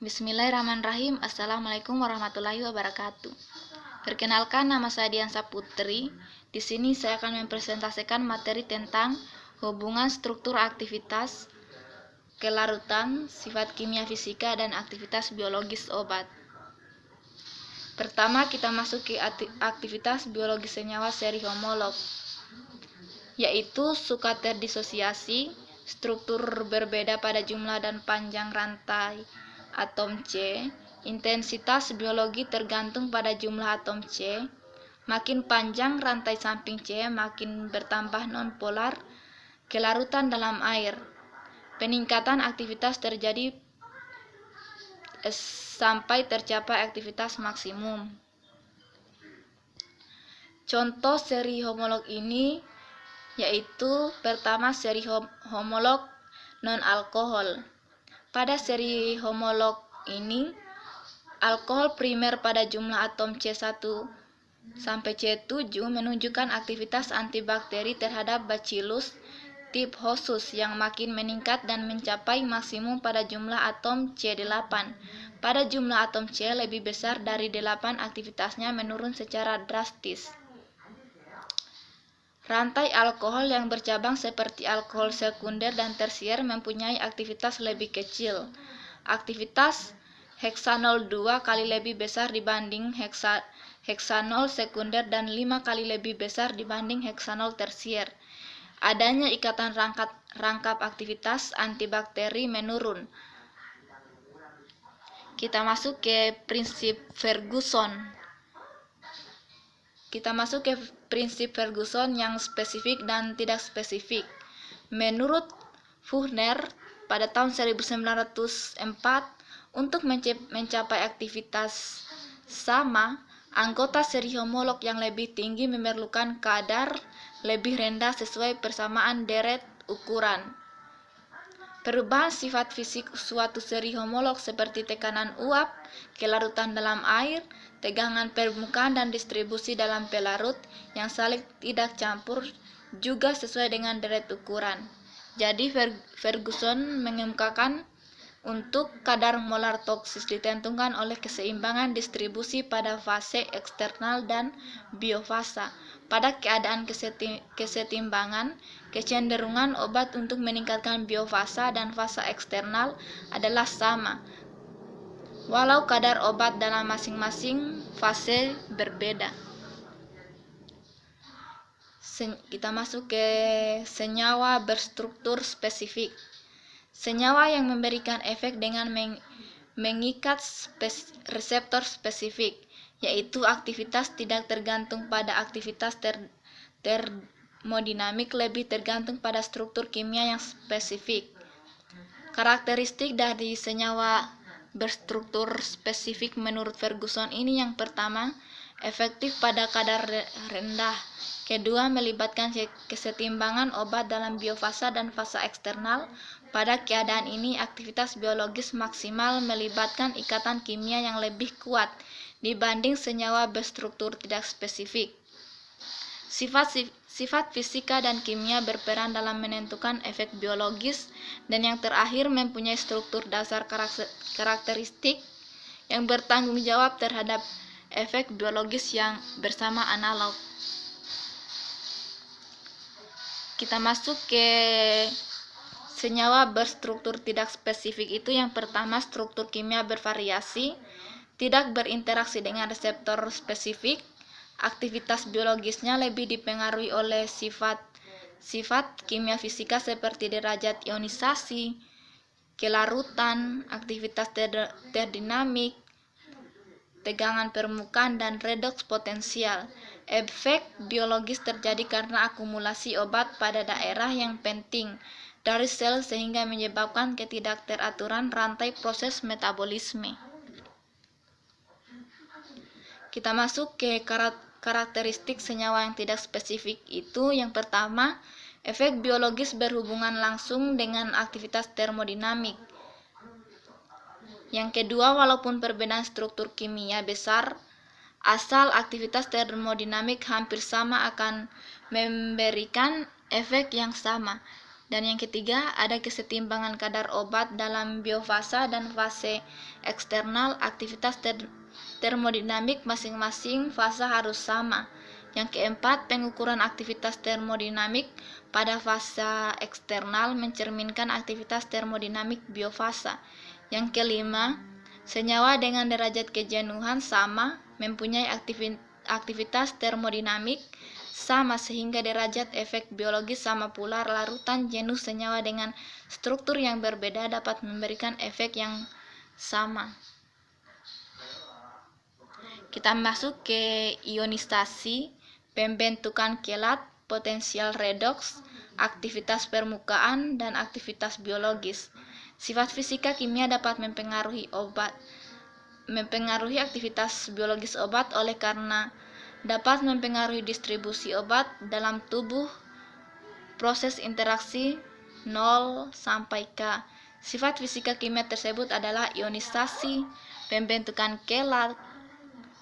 Bismillahirrahmanirrahim. Assalamualaikum warahmatullahi wabarakatuh. Perkenalkan, nama saya Diansa Putri. Di sini saya akan mempresentasikan materi tentang hubungan struktur aktivitas, kelarutan, sifat kimia fisika, dan aktivitas biologis obat. Pertama, kita masuk ke aktivitas biologis senyawa seri homolog, yaitu suka terdisosiasi, struktur berbeda pada jumlah dan panjang rantai atom C, intensitas biologi tergantung pada jumlah atom C, makin panjang rantai samping C, makin bertambah nonpolar, kelarutan dalam air. Peningkatan aktivitas terjadi sampai tercapai aktivitas maksimum. Contoh seri homolog ini yaitu pertama seri homolog non-alkohol. Pada seri homolog ini, alkohol primer pada jumlah atom C1 sampai C7 menunjukkan aktivitas antibakteri terhadap Bacillus tip Hosus yang makin meningkat dan mencapai maksimum pada jumlah atom C8. Pada jumlah atom C lebih besar dari 8, aktivitasnya menurun secara drastis. Rantai alkohol yang bercabang seperti alkohol sekunder dan tersier mempunyai aktivitas lebih kecil. Aktivitas heksanol 2 kali lebih besar dibanding heksanol sekunder dan 5 kali lebih besar dibanding heksanol tersier. Adanya ikatan rangkap aktivitas antibakteri menurun. Kita masuk ke prinsip Ferguson. Yang spesifik dan tidak spesifik. Menurut Fuchner pada tahun 1904, untuk mencapai aktivitas sama, anggota seri homolog yang lebih tinggi memerlukan kadar lebih rendah sesuai persamaan deret ukuran. Perubahan sifat fisik suatu seri homolog seperti tekanan uap, kelarutan dalam air, tegangan permukaan dan distribusi dalam pelarut yang saling tidak campur juga sesuai dengan deret ukuran. Jadi Ferguson mengemukakan untuk kadar molar toksis ditentukan oleh keseimbangan distribusi pada fase eksternal dan biofasa. Pada keadaan kesetimbangan, kecenderungan obat untuk meningkatkan biofasa dan fasa eksternal adalah sama, walau kadar obat dalam masing-masing fase berbeda. Kita masuk ke senyawa berstruktur spesifik. Senyawa yang memberikan efek dengan mengikat reseptor spesifik, yaitu aktivitas tidak tergantung pada aktivitas termodinamik, lebih tergantung pada struktur kimia yang spesifik. Karakteristik dari senyawa berstruktur spesifik menurut Ferguson ini yang pertama, efektif pada kadar rendah. Kedua, melibatkan kesetimbangan obat dalam biofasa dan fasa eksternal. Pada keadaan ini, aktivitas biologis maksimal melibatkan ikatan kimia yang lebih kuat dibanding senyawa berstruktur tidak spesifik. Sifat fisika dan kimia berperan dalam menentukan efek biologis, dan yang terakhir mempunyai struktur dasar karakteristik yang bertanggung jawab terhadap efek biologis yang bersama analog. Kita masuk ke senyawa berstruktur tidak spesifik itu yang pertama, struktur kimia bervariasi, tidak berinteraksi dengan reseptor spesifik. Aktivitas biologisnya lebih dipengaruhi oleh sifat kimia fisika seperti derajat ionisasi, kelarutan, aktivitas terdinamik, tegangan permukaan, dan redoks potensial. Efek biologis terjadi karena akumulasi obat pada daerah yang penting dari sel sehingga menyebabkan ketidakteraturan rantai proses metabolisme. Kita masuk ke karakteristik senyawa yang tidak spesifik itu yang pertama, efek biologis berhubungan langsung dengan aktivitas termodinamik. Yang kedua, walaupun perbedaan struktur kimia besar, asal aktivitas termodinamik hampir sama akan memberikan efek yang sama. Dan yang ketiga, ada kesetimbangan kadar obat dalam biofasa dan fase eksternal. Aktivitas termodinamik masing-masing fasa harus sama. Yang keempat, pengukuran aktivitas termodinamik pada fasa eksternal mencerminkan aktivitas termodinamik biofasa. Yang kelima, senyawa dengan derajat kejenuhan sama mempunyai aktivitas termodinamik sama sehingga derajat efek biologis sama pula. Larutan jenuh senyawa dengan struktur yang berbeda dapat memberikan efek yang sama. Kita masuk ke ionisasi, pembentukan kelat, potensial redoks, aktivitas permukaan, dan aktivitas biologis. Sifat fisika kimia dapat mempengaruhi aktivitas biologis obat oleh karena dapat mempengaruhi distribusi obat dalam tubuh, proses interaksi 0 sampai K. Sifat fisika kimia tersebut adalah ionisasi, pembentukan kelat,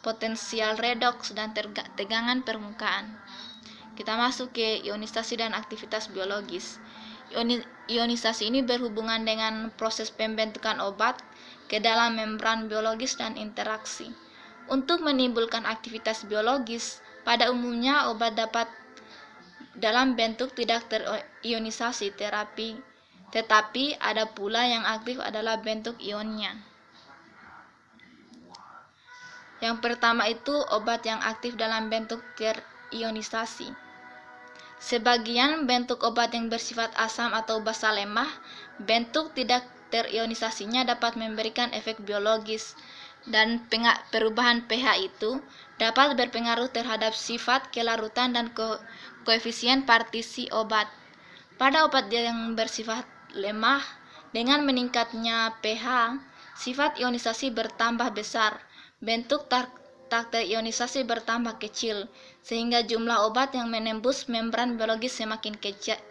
potensial redoks, dan tegangan permukaan. Kita masuk ke ionisasi dan aktivitas biologis. Ionisasi ini berhubungan dengan proses pembentukan obat ke dalam membran biologis dan interaksi. Untuk menimbulkan aktivitas biologis, pada umumnya obat dapat dalam bentuk tidak terionisasi tetapi ada pula yang aktif adalah bentuk ionnya. Yang pertama itu obat yang aktif dalam bentuk terionisasi. Sebagian bentuk obat yang bersifat asam atau basa lemah, bentuk tidak terionisasinya dapat memberikan efek biologis, dan perubahan pH itu dapat berpengaruh terhadap sifat kelarutan dan koefisien partisi obat. Pada obat yang bersifat lemah, dengan meningkatnya pH, sifat ionisasi bertambah besar, bentuk tak terionisasi bertambah kecil, sehingga jumlah obat yang menembus membran biologis semakin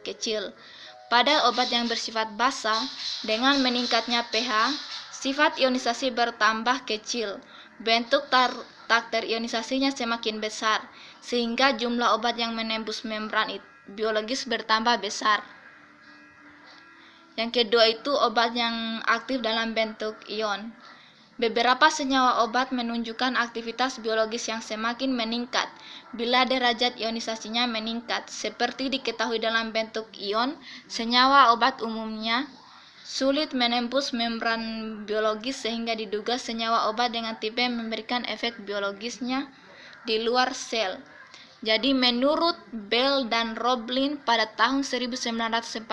kecil. Pada obat yang bersifat basa, dengan meningkatnya pH, sifat ionisasi bertambah kecil, bentuk tak terionisasinya semakin besar, sehingga jumlah obat yang menembus membran biologis bertambah besar. Yang kedua itu obat yang aktif dalam bentuk ion. Beberapa senyawa obat menunjukkan aktivitas biologis yang semakin meningkat bila derajat ionisasinya meningkat. Seperti diketahui dalam bentuk ion, senyawa obat umumnya sulit menembus membran biologis sehingga diduga senyawa obat dengan tipe memberikan efek biologisnya di luar sel. Jadi menurut Bell dan Roblin pada tahun 1942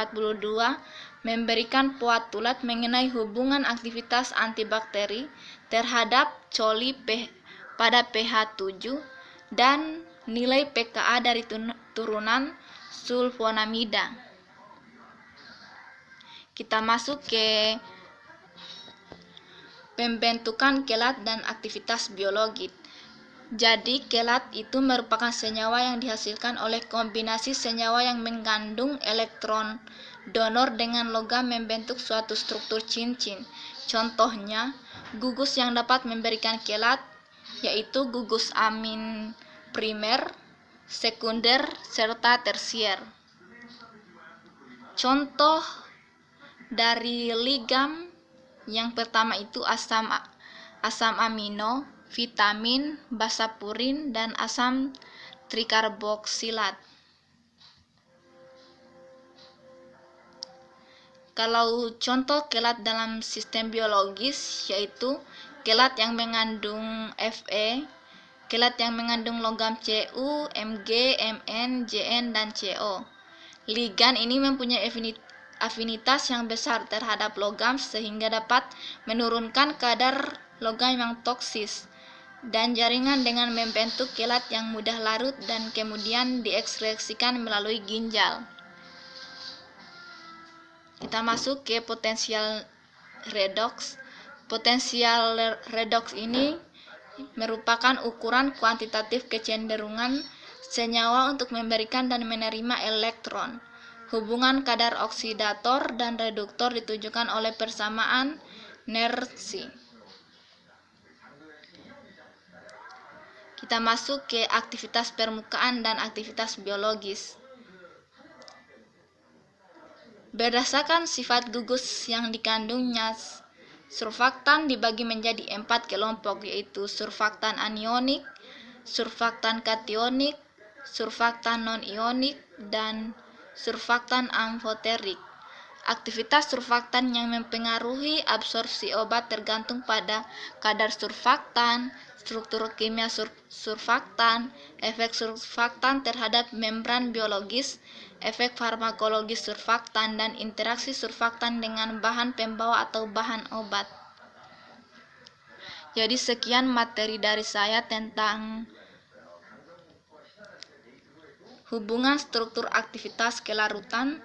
memberikan postulat mengenai hubungan aktivitas antibakteri terhadap coli pada pH 7 dan nilai pKa dari turunan sulfonamida. Kita masuk ke pembentukan kelat dan aktivitas biologi. Jadi kelat itu merupakan senyawa yang dihasilkan oleh kombinasi senyawa yang mengandung elektron donor dengan logam membentuk suatu struktur cincin. Contohnya, gugus yang dapat memberikan kelat yaitu gugus amin primer, sekunder, serta tersier. Contoh dari ligam yang pertama itu asam amino, vitamin, basa purin, dan asam trikarboksilat. Kalau contoh kelat dalam sistem biologis yaitu kelat yang mengandung Fe, kelat yang mengandung logam Cu, Mg, Mn, Jn, dan Co. Ligan ini mempunyai afinitas yang besar terhadap logam sehingga dapat menurunkan kadar logam yang toksis, dan jaringan dengan membentuk kelat yang mudah larut dan kemudian diekskresikan melalui ginjal. Kita masuk ke potensial redoks. Potensial redoks ini merupakan ukuran kuantitatif kecenderungan senyawa untuk memberikan dan menerima elektron. Hubungan kadar oksidator dan reduktor ditunjukkan oleh persamaan Nernst. Kita masuk ke aktivitas permukaan dan aktivitas biologis. Berdasarkan sifat gugus yang dikandungnya, surfaktan dibagi menjadi 4 kelompok, yaitu surfaktan anionik, surfaktan kationik, surfaktan non-ionik, dan surfaktan amfoterik. Aktivitas surfaktan yang mempengaruhi absorpsi obat tergantung pada kadar surfaktan, struktur kimia surfaktan, efek surfaktan terhadap membran biologis, efek farmakologis surfaktan, dan interaksi surfaktan dengan bahan pembawa atau bahan obat. Jadi sekian materi dari saya tentang hubungan struktur aktivitas kelarutan,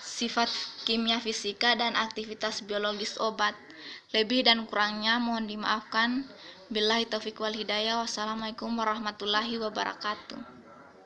sifat kimia fisika, dan aktivitas biologis obat. Lebih dan kurangnya mohon dimaafkan. Billahi taufiq wal hidayah. Wassalamualaikum warahmatullahi wabarakatuh.